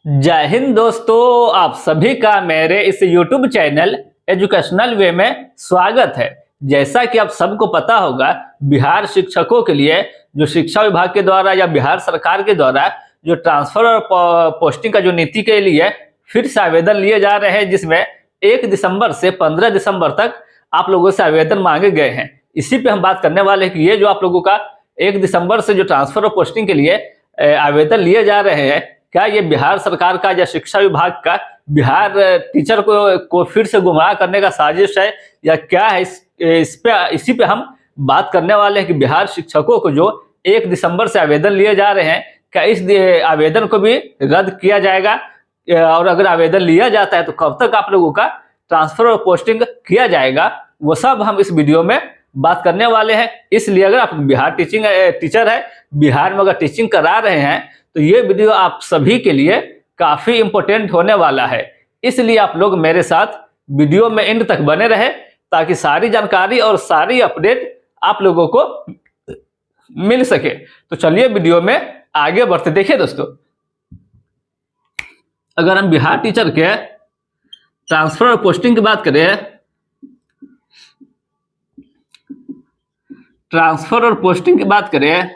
जय हिंद दोस्तों, आप सभी का मेरे इस YouTube चैनल एजुकेशनल वे में स्वागत है। जैसा कि आप सबको पता होगा, बिहार शिक्षकों के लिए जो शिक्षा विभाग के द्वारा या बिहार सरकार के द्वारा जो ट्रांसफर और पोस्टिंग का जो नीति के लिए फिर से आवेदन लिए जा रहे हैं, जिसमें 1 दिसंबर से 15 दिसंबर तक आप लोगों से आवेदन मांगे गए हैं। इसी पे हम बात करने वाले हैं कि ये जो आप लोगों का 1 दिसंबर से जो ट्रांसफर और पोस्टिंग के लिए आवेदन लिए जा रहे हैं, क्या ये बिहार सरकार का या शिक्षा विभाग का बिहार टीचर को फिर से गुमराह करने का साजिश है या क्या है? इसी पे हम बात करने वाले हैं कि बिहार शिक्षकों को जो 1 दिसंबर से आवेदन लिए जा रहे हैं, क्या इस आवेदन को भी रद्द किया जाएगा? और अगर आवेदन लिया जाता है तो कब तक आप लोगों का ट्रांसफर और पोस्टिंग किया जाएगा, वो सब हम इस वीडियो में बात करने वाले हैं। इसलिए अगर आप बिहार टीचर है, बिहार में अगर टीचिंग करा रहे हैं, तो ये वीडियो आप सभी के लिए काफी इंपॉर्टेंट होने वाला है। इसलिए आप लोग मेरे साथ वीडियो में एंड तक बने रहे, ताकि सारी जानकारी और सारी अपडेट आप लोगों को मिल सके। तो चलिए वीडियो में आगे बढ़ते। देखिए दोस्तों, अगर हम बिहार टीचर के ट्रांसफर और पोस्टिंग की बात करें, ट्रांसफर और पोस्टिंग की बात करें,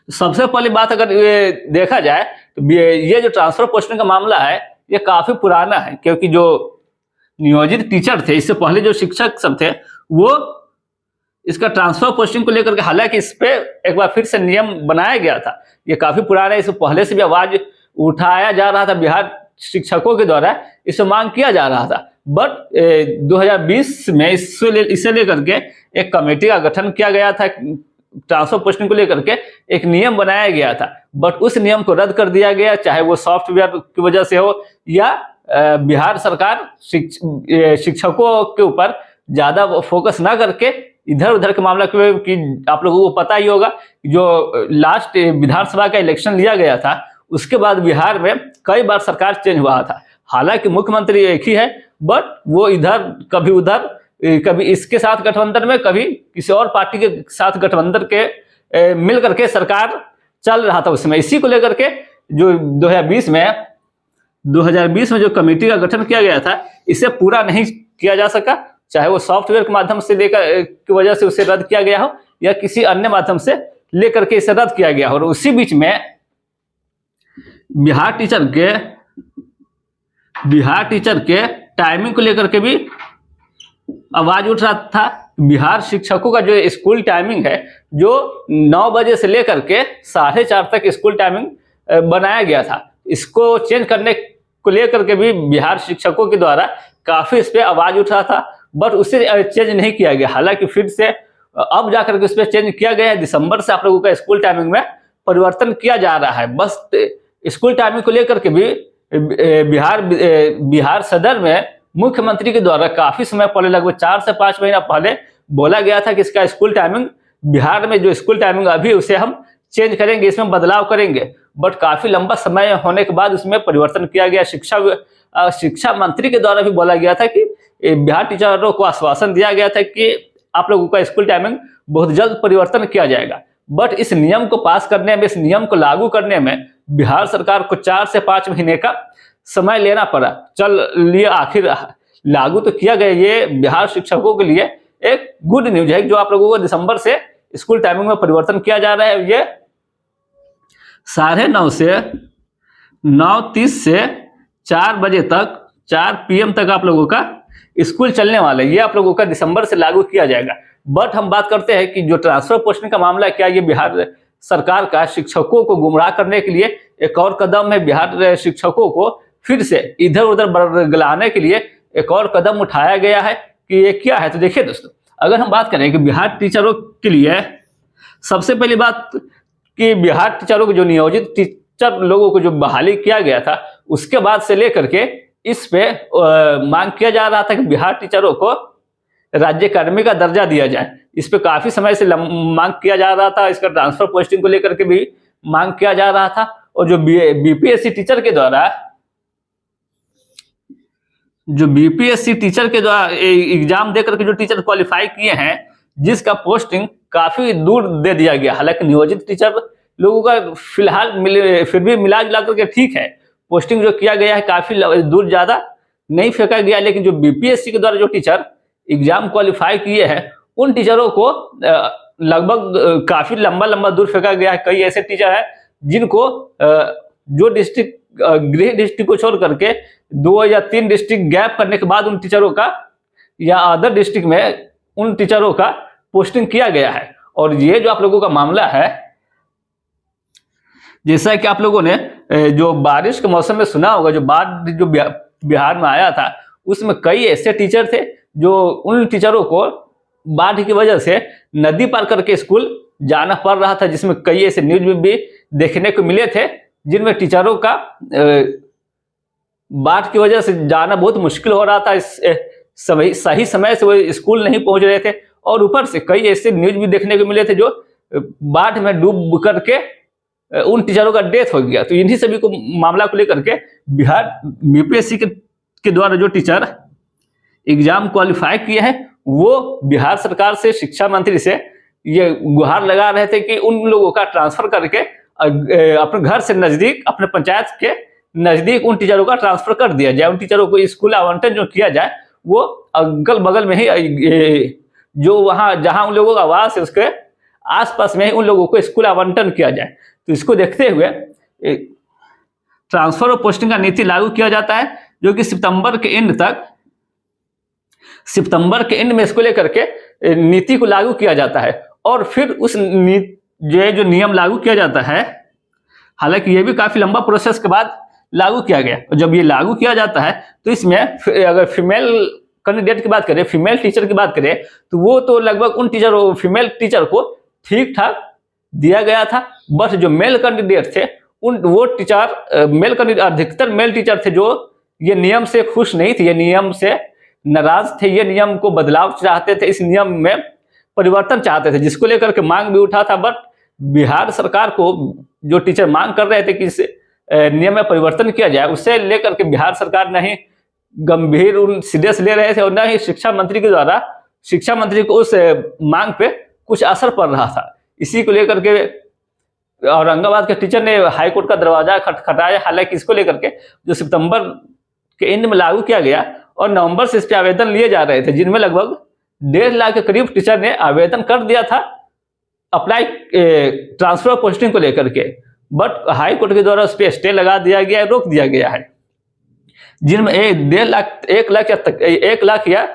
सबसे पहली बात अगर ये देखा जाए तो ये जो ट्रांसफर पोस्टिंग का मामला है, ये काफी पुराना है। क्योंकि जो नियोजित टीचर थे, इससे पहले जो शिक्षक सब थे, वो इसका ट्रांसफर पोस्टिंग को लेकर के, हालांकि इस पे एक बार फिर से नियम बनाया गया था, ये काफी पुराना है। इससे पहले से भी आवाज उठाया जा रहा था बिहार शिक्षकों के द्वारा, इसे मांग किया जा रहा था। बट 2020 में इसे लेकर के एक कमेटी का गठन किया गया था, ट्रांसफर पोस्टिंग को लेकर के एक नियम बनाया गया था। बट उस नियम को रद्द कर दिया गया, चाहे वो सॉफ्टवेयर की वजह से हो या बिहार सरकार शिक्षकों के ऊपर ज्यादा फोकस ना करके इधर उधर के मामला की आप लोगों को पता ही होगा, जो लास्ट विधानसभा का इलेक्शन लिया गया था, उसके बाद बिहार में कई बार सरकार चेंज हुआ था। हालांकि मुख्यमंत्री एक ही है, बट वो इधर कभी उधर, कभी इसके साथ गठबंधन में, कभी किसी और पार्टी के साथ गठबंधन के मिल करके सरकार चल रहा था उसमें। इसी को लेकर के जो 2020 में जो कमेटी का गठन किया गया था, इसे पूरा नहीं किया जा सका, चाहे वो सॉफ्टवेयर के माध्यम से लेकर की वजह से उसे रद्द किया गया हो या किसी अन्य माध्यम से लेकर के इसे रद्द किया गया हो। और उसी बीच में बिहार टीचर के टाइमिंग को लेकर के भी आवाज उठ रहा था। बिहार शिक्षकों का जो स्कूल टाइमिंग है, जो 9 बजे से लेकर के 4:30 तक स्कूल टाइमिंग बनाया गया था, इसको चेंज करने को लेकर के भी बिहार शिक्षकों के द्वारा काफी इस पे आवाज उठ रहा था। बट उसे चेंज नहीं किया गया। हालांकि फिर से अब जाकर के उस पर चेंज किया गया है। दिसंबर से आप लोगों का स्कूल टाइमिंग में परिवर्तन किया जा रहा है। बस स्कूल टाइमिंग को लेकर के भी बिहार सदर में मुख्यमंत्री के द्वारा काफी समय पहले, लगभग 4 से 5 महीना पहले बोला गया था कि इसका स्कूल टाइमिंग, बिहार में जो स्कूल टाइमिंग अभी, उसे हम चेंज करेंगे, इसमें बदलाव करेंगे। बट काफी लंबा समय होने के बाद उसमें परिवर्तन किया गया। शिक्षा मंत्री के द्वारा भी बोला गया था कि बिहार टीचरों को आश्वासन दिया गया था कि आप लोगों का स्कूल टाइमिंग बहुत जल्द परिवर्तन किया जाएगा। बट इस नियम को पास करने में, इस नियम को लागू करने में बिहार सरकार को 4 से 5 महीने का समय लेना पड़ा। आखिर लागू तो किया गया। ये बिहार शिक्षकों के लिए एक गुड न्यूज है, जो आप लोगों को दिसंबर से स्कूल टाइमिंग में परिवर्तन किया जा रहा है। ये 9:30 से 9:30 से 4 बजे तक, 4 PM तक आप लोगों का स्कूल चलने वाला है। ये आप लोगों का दिसंबर से लागू किया जाएगा। बट हम बात करते हैं कि जो ट्रांसफर पोस्टिंग का मामला है, क्या ये बिहार सरकार का शिक्षकों को गुमराह करने के लिए एक और कदम है? बिहार शिक्षकों को फिर से इधर उधर बरगलाने के लिए एक और कदम उठाया गया है कि ये क्या है? तो देखिए दोस्तों, अगर हम बात करें कि बिहार टीचरों के लिए, सबसे पहली बात कि बिहार टीचरों को, जो नियोजित टीचर लोगों को जो बहाली किया गया था, उसके बाद से लेकर के इस पे मांग किया जा रहा था कि बिहार टीचरों को राज्य अकादमी का दर्जा दिया जाए। इस पे काफी समय से मांग किया जा रहा था। इसका ट्रांसफर पोस्टिंग को लेकर के भी मांग किया जा रहा था। और जो बीपीएससी टीचर के द्वारा एग्जाम देकर के जो टीचर क्वालिफाई किए हैं, जिसका पोस्टिंग काफी दूर दे दिया गया। हालांकि नियोजित टीचर लोगों का फिलहाल फिर भी मिला जुला करके ठीक है, पोस्टिंग जो किया गया है काफी दूर ज्यादा नहीं फेंका गया, लेकिन जो बीपीएससी के द्वारा जो टीचर एग्जाम क्वालिफाई किए हैं उन टीचरों को लगभग काफी लंबा लंबा दूर फेंका गया है। कई ऐसे टीचर हैं जिनको जो डिस्ट्रिक्ट गृह डिस्ट्रिक्ट को छोड़ करके 2 या 3 डिस्ट्रिक्ट गैप करने के बाद उन टीचरों का या अदर डिस्ट्रिक्ट में उन टीचरों का पोस्टिंग किया गया है। और ये जो आप लोगों का मामला है, जैसा कि आप लोगों ने जो बारिश के मौसम में सुना होगा, जो बाढ़ जो बिहार में आया था उसमें कई ऐसे टीचर थे जो उन टीचरों को बाढ़ की वजह से नदी पार करके स्कूल जाना पड़ रहा था, जिसमें कई ऐसे न्यूज में भी देखने को मिले थे जिनमें टीचरों का बाढ़ की वजह से जाना बहुत मुश्किल हो रहा था, सही समय से वो स्कूल नहीं पहुंच रहे थे। और ऊपर से कई ऐसे न्यूज भी देखने को मिले थे जो बाढ़ में डूब करके उन टीचरों का डेथ हो गया। तो इन्हीं सभी को मामला को लेकर के बिहार बीपीएससी के द्वारा जो टीचर एग्जाम क्वालिफाई किए हैं वो बिहार सरकार से, शिक्षा मंत्री से ये गुहार लगा रहे थे कि उन लोगों का ट्रांसफर करके अपने घर से नजदीक, अपने पंचायत के नजदीक उन टीचरों का ट्रांसफर कर दिया जाए। उन टीचरों को स्कूल आवंटन जो किया जाए वो अगल बगल में ही, जो वहां जहां उन लोगों का आवास है उसके आसपास में ही उन लोगों को स्कूल आवंटन किया जाए। तो इसको देखते हुए ट्रांसफर और पोस्टिंग का नीति लागू किया जाता है, जो कि सितंबर के एंड में इसको लेकर के नीति को लागू किया जाता है। और फिर उस जो नियम लागू किया जाता है, हालांकि ये भी काफी लंबा प्रोसेस के बाद लागू किया गया। और जब ये लागू किया जाता है तो इसमें अगर फीमेल कैंडिडेट की बात करें, फीमेल टीचर की बात करें, तो वो तो लगभग उन फीमेल टीचर को ठीक ठाक दिया गया था। बस जो मेल कैंडिडेट थे वो टीचर, मेल कैंडिडेट, अधिकतर मेल टीचर थे जो ये नियम से खुश नहीं थे, ये नियम से नाराज थे, ये नियम को बदलाव चाहते थे, इस नियम में परिवर्तन चाहते थे, जिसको लेकर के मांग भी उठा था। बट बिहार सरकार को जो टीचर मांग कर रहे थे कि इस नियम में परिवर्तन किया जाए, उससे लेकर के बिहार सरकार नहीं गंभीर सीरियस ले रहे थे और न ही शिक्षा मंत्री के द्वारा शिक्षा मंत्री को उस मांग पे कुछ असर पड़ रहा था। इसी को लेकर के औरंगाबाद के टीचर ने हाईकोर्ट का दरवाजा खटखटाया। हालांकि इसको लेकर के जो सितंबर के एंड में लागू किया गया और नवंबर से इस पे आवेदन लिए जा रहे थे, जिनमें लगभग 1.5 लाख के करीब टीचर ने आवेदन कर दिया था अप्लाई ट्रांसफर पोस्टिंग को लेकर के। बट हाई कोर्ट के द्वारा उस पर स्टे लगा दिया गया है, रोक दिया गया है, जिनमें 1 लाख या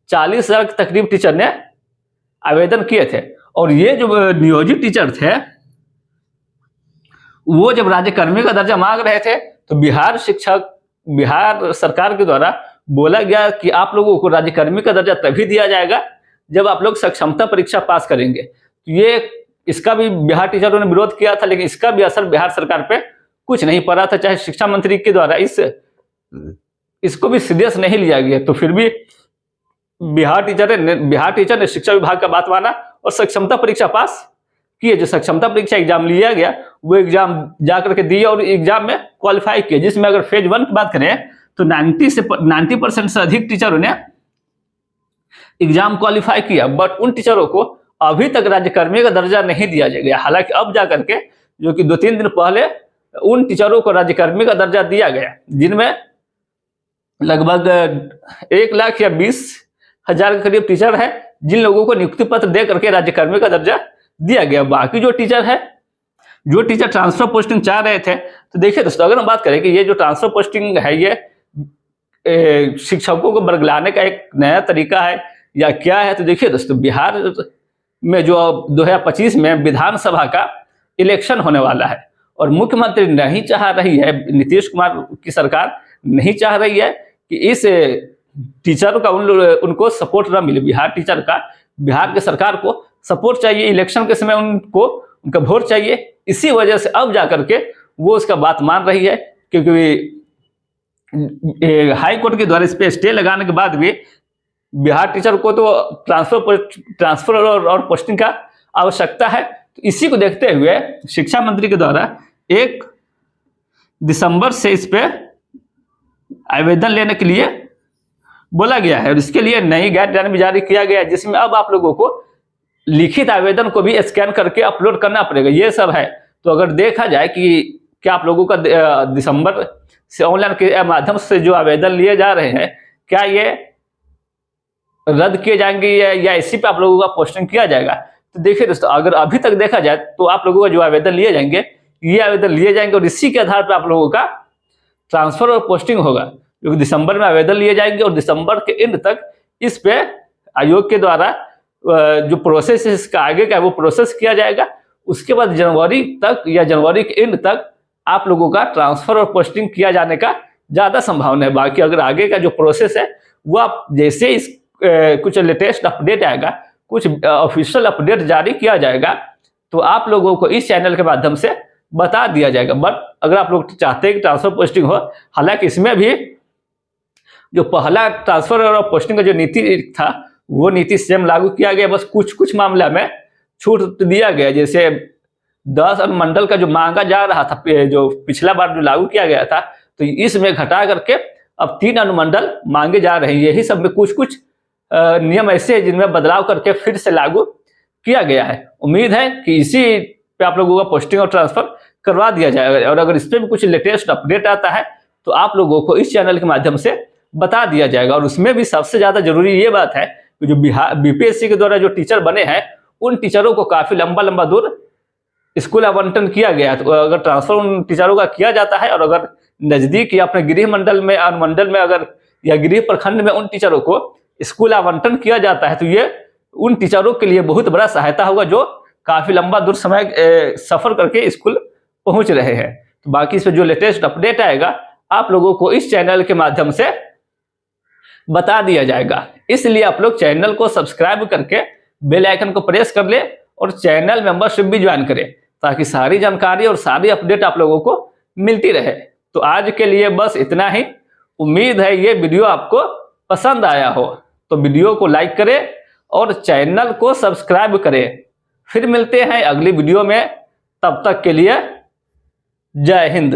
40 हजार के तकरीब टीचर ने आवेदन किए थे। और ये जो नियोजित टीचर थे वो जब राज्यकर्मी का दर्जा मांग रहे थे तो बिहार सरकार के द्वारा बोला गया कि आप लोगों को राज्यकर्मी का दर्जा तभी दिया जाएगा जब आप लोग सक्षमता परीक्षा पास करेंगे। तो ये इसका भी बिहार टीचरों ने विरोध किया था, लेकिन इसका भी असर बिहार सरकार पे कुछ नहीं पड़ा था। चाहे शिक्षा मंत्री के द्वारा इसको भी सीरियस नहीं लिया गया, तो फिर भी बिहार टीचर ने शिक्षा विभाग का बात माना और सक्षमता परीक्षा पास किए। जो सक्षमता परीक्षा एग्जाम लिया गया वो एग्जाम जाकर के दिए और एग्जाम में क्वालिफाई किए, जिसमें अगर फेज 1 की बात करें तो 90% से अधिक टीचरों ने एग्जाम क्वालिफाई किया। बट उन टीचरों को अभी तक राज्यकर्मी का दर्जा नहीं दिया गया। हालांकि अब जाकर के जो कि 2-3 दिन पहले उन टीचरों को राज्यकर्मी का दर्जा दिया गया, जिनमें लगभग 1 लाख या 20 हजार के करीब टीचर है जिन लोगों को नियुक्ति पत्र दे करके राज्यकर्मी का दर्जा दिया गया। बाकी जो टीचर ट्रांसफर पोस्टिंग चाह रहे थे, तो देखिए दोस्तों, अगर हम बात करें कि ये जो ट्रांसफर पोस्टिंग है ये शिक्षकों को बरगलाने का एक नया तरीका है या क्या है, तो देखिए दोस्तों, बिहार में जो 2025 में विधानसभा का इलेक्शन होने वाला है और मुख्यमंत्री नहीं चाह रही है, नीतीश कुमार की सरकार नहीं चाह रही है कि इस टीचर का उनको सपोर्ट न मिले। बिहार के सरकार को सपोर्ट चाहिए, इलेक्शन के समय उनका वोट चाहिए। इसी वजह से अब जाकर के वो उसका बात मान रही है, क्योंकि हाई कोर्ट के द्वारा इस पे स्टे लगाने के बाद भी बिहार टीचर को तो ट्रांसफर और पोस्टिंग का आवश्यकता है। तो इसी को देखते हुए शिक्षा मंत्री के द्वारा 1 दिसंबर से इस पे आवेदन लेने के लिए बोला गया है और इसके लिए नई गाइडलाइन भी जारी किया गया है, जिसमें अब आप लोगों को लिखित आवेदन को भी स्कैन करके अपलोड करना पड़ेगा। ये सब है तो अगर देखा जाए कि क्या आप लोगों का दिसंबर से ऑनलाइन के माध्यम से जो आवेदन लिए जा रहे हैं, क्या ये रद्द किए जाएंगे या इसी पे आप लोगों का पोस्टिंग किया जाएगा। तो देखिए दोस्तों, अगर अभी तक देखा जाए तो आप लोगों का जो आवेदन लिए जाएंगे, ये आवेदन लिए जाएंगे और इसी के आधार पर आप लोगों का ट्रांसफर और पोस्टिंग होगा। क्योंकि दिसंबर में आवेदन लिए जाएंगे और दिसंबर के एंड तक इस पे आयोग के द्वारा जो प्रोसेस है इसका आगे का वो प्रोसेस किया जाएगा। उसके बाद जनवरी तक या जनवरी के एंड तक आप लोगों का ट्रांसफर और पोस्टिंग किया जाने का ज़्यादा संभावना है। बाकी अगर आगे का जो प्रोसेस है वो आप जैसे इस कुछ लेटेस्ट अपडेट आएगा, कुछ ऑफिशियल अपडेट जारी किया जाएगा, तो आप लोगों को इस चैनल के माध्यम से बता दिया जाएगा। बट अगर आप लोग चाहते हैं कि ट्रांसफर पोस्टिंग हो, हालांकि इसमें भी जो पहला ट्रांसफर और पोस्टिंग का जो नीति था वो नीति सेम लागू किया गया, बस कुछ कुछ मामला में छूट दिया गया। जैसे 10 अनुमंडल का जो मांगा जा रहा था, जो पिछला बार जो लागू किया गया था, तो इसमें घटा करके अब 3 अनुमंडल मांगे जा रहे हैं। यही सब में कुछ कुछ नियम ऐसे हैं जिनमें बदलाव करके फिर से लागू किया गया है। उम्मीद है कि इसी पे आप लोगों का पोस्टिंग और ट्रांसफर करवा दिया जाएगा। और अगर इस पर भी कुछ लेटेस्ट अपडेट आता है तो आप लोगों को इस चैनल के माध्यम से बता दिया जाएगा। और उसमें भी सबसे ज्यादा जरूरी ये बात है कि जो बीपीएससी के द्वारा जो टीचर बने हैं उन टीचरों को काफी लंबा लंबा दूर स्कूल आवंटन किया गया है। तो अगर ट्रांसफर उन टीचरों का किया जाता है और अगर नजदीक या अपने गृह मंडल में, अनुमंडल में अगर या गृह प्रखंड में उन टीचरों को स्कूल आवंटन किया जाता है, तो ये उन टीचरों के लिए बहुत बड़ा सहायता होगा जो काफी लंबा दूर समय सफर करके स्कूल पहुंच रहे हैं। तो बाकी इस पर जो लेटेस्ट अपडेट आएगा आप लोगों को इस चैनल के माध्यम से बता दिया जाएगा। इसलिए आप लोग चैनल को सब्सक्राइब करके बेल आइकन को प्रेस कर ले और चैनल मेंबरशिप भी ज्वाइन करें, ताकि सारी जानकारी और सारी अपडेट आप लोगों को मिलती रहे। तो आज के लिए बस इतना ही। उम्मीद है ये वीडियो आपको पसंद आया हो, तो वीडियो को लाइक करें और चैनल को सब्सक्राइब करें। फिर मिलते हैं अगली वीडियो में, तब तक के लिए जय हिंद।